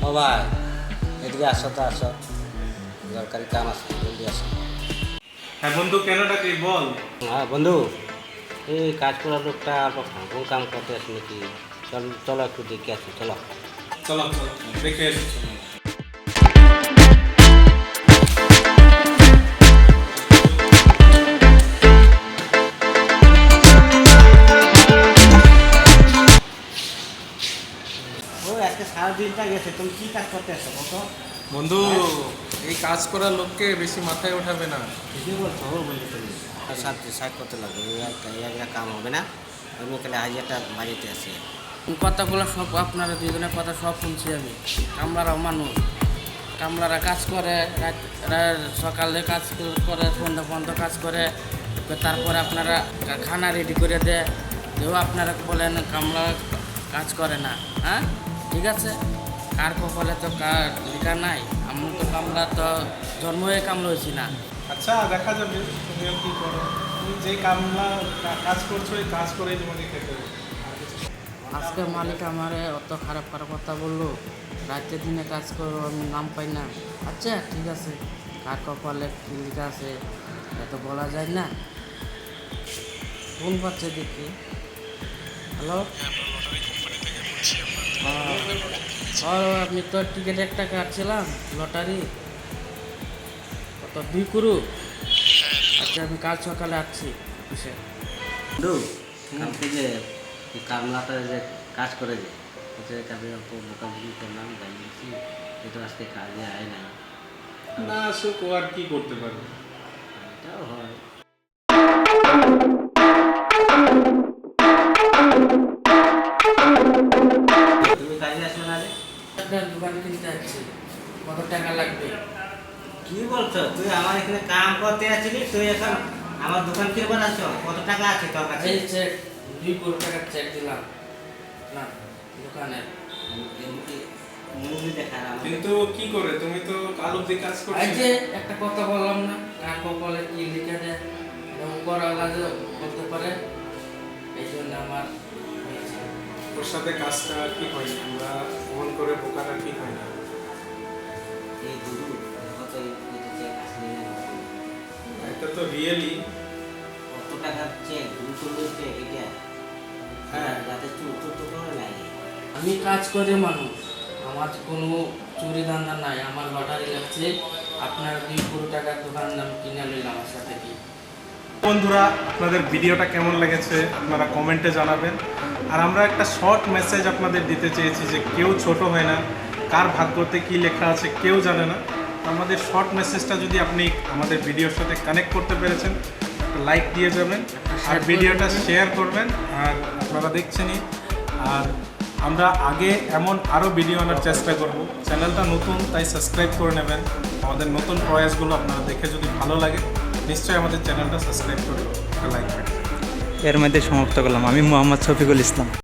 ও ভাই, এদিকে আসো তো, আসো, দরকারি কাম আছে, জলদি আসো। হ্যাঁ বন্ধু, কেন ডাকি বল। হ্যাঁ বন্ধু, এই কাজ করার লোকটা ফাঁকুর কাম করতে আসে নাকি? চলো একটু দেখে আসি, চলো। চলো চলো দেখে এসো। ও আজকে সারাদিনটা গেছে, তুমি কি কাজ করতে আসছো কত? বন্ধু, এই কাজ করার লোককে বেশি মাথায় ওঠাবে না। ঠিকই বলছো, ও বলছো তুমি। সাইড করতে লাগবে, এই একটা কাম হবে না। আমি তাহলে হাজারটা বাজেতে আসি। কথাগুলো সব আপনারা দুজনের কথা সব শুনছি আমি। কামলারাও মানুষ, কামলারা কাজ করে, সকালে কাজ করে, সন্ধ্যা পর্যন্ত কাজ করে, তারপরে আপনারা খানা রেডি করে দেয়। কেউ আপনারা বলেন কামলা কাজ করে না। হ্যাঁ ঠিক আছে, কার কপালে তো লেখা নাই। আমি তো কামলা তো জন্ম হয়ে কামলা হয়েছি না। আচ্ছা দেখা যাবে, তুমি আর কি করো। তুমি যেই কাজ করছো এই কাজ করেই তোমাকে খেতে হবে। আজকে মালিক আমারে অত খারাপ খারাপ কথা বললো, রাতে দিনে কাজ করবো আমি নাম পাই না। আচ্ছা ঠিক আছে, কার কপালে কি লেখা আছে এত বলা যায় না। ফোন পাচ্ছে দেখি। হ্যালো, আমি তো টিকিট একটা কাটছিলাম লটারি, কত 2 করু। আচ্ছা আমি কাল সকালে আসছি অফিসে। বন্ধু, কালকে যে এই কামলাটা যে কাজ করে যে হচ্ছে, কাজে অল্প বোকাবুকি করলাম, জানিয়েছি এটা আজকে কাজে আয় নাই। না আসুক, ও আর কি করতে পারবে। এটাও হয়। তুমি কাজে আসবে না রে? একটা দোকান কিনতে যাচ্ছি, কত টাকা লাগবে? কি বলছো? তুই আমার এখানে কাম করতে আসছিলি, তুই এখন আমার দোকান কিনবার আসছো? কত টাকা আছে তোর কাছে? এই চেক 2 কোটি টাকার চেক দিলাম না দোকানে। মুভি দেখার আমার কিন্তু কি করে, তুমি তো কাল অব্দি কাজ এই করছো। যে একটা কথা বললাম না, কার কপালে কি লিখে দেয় করা লাগে বলতে পারে, এই জন্য আমার হয়েছে। ওর সাথে কাজটা কি হয়, আমরা ফোন করে বোকাটা কি হয় না। এই দুধু কত চেক আসলে এটা তো রিয়েলি। কত টাকার চেক? 2 চেক এটা? হ্যাঁ। যাতে চুর তো করে নাই। আমি কাজ করে মানুষ, আমার কোনো চুরি ধান্দা নাই। আমার লটারি লাগছে, আপনার 2 কোটি টাকার দোকান আমি কিনে নিলাম। আমার সাথে কি বন্ধুরা, আপনাদের ভিডিওটা কেমন লেগেছে আপনারা কমেন্টে জানাবেন। আর আমরা একটা শর্ট মেসেজ আপনাদের দিতে চেয়েছি যে কেউ ছোট হয় না, কার ভাগ্যতে কি লেখা আছে কেউ জানে না। আমাদের শর্ট মেসেজটা যদি আপনি আমাদের ভিডিওর সাথে কানেক্ট করতে পেরেছেন, লাইক দিয়ে যাবেন আর ভিডিওটা শেয়ার করবেন। আর আপনারা দেখছেনই, আর আমরা আগে এমন আরও ভিডিও আনার চেষ্টা করব। চ্যানেলটা নতুন, তাই সাবস্ক্রাইব করে নেবেন। আমাদের নতুন প্রয়াসগুলো আপনারা দেখে যদি ভালো লাগে, নিশ্চয়ই আমাদের চ্যানেলটা সাবস্ক্রাইব করে লাইক করবেন। এর মধ্যে সমাপ্ত করলাম। আমি মোহাম্মদ শফিকুল ইসলাম।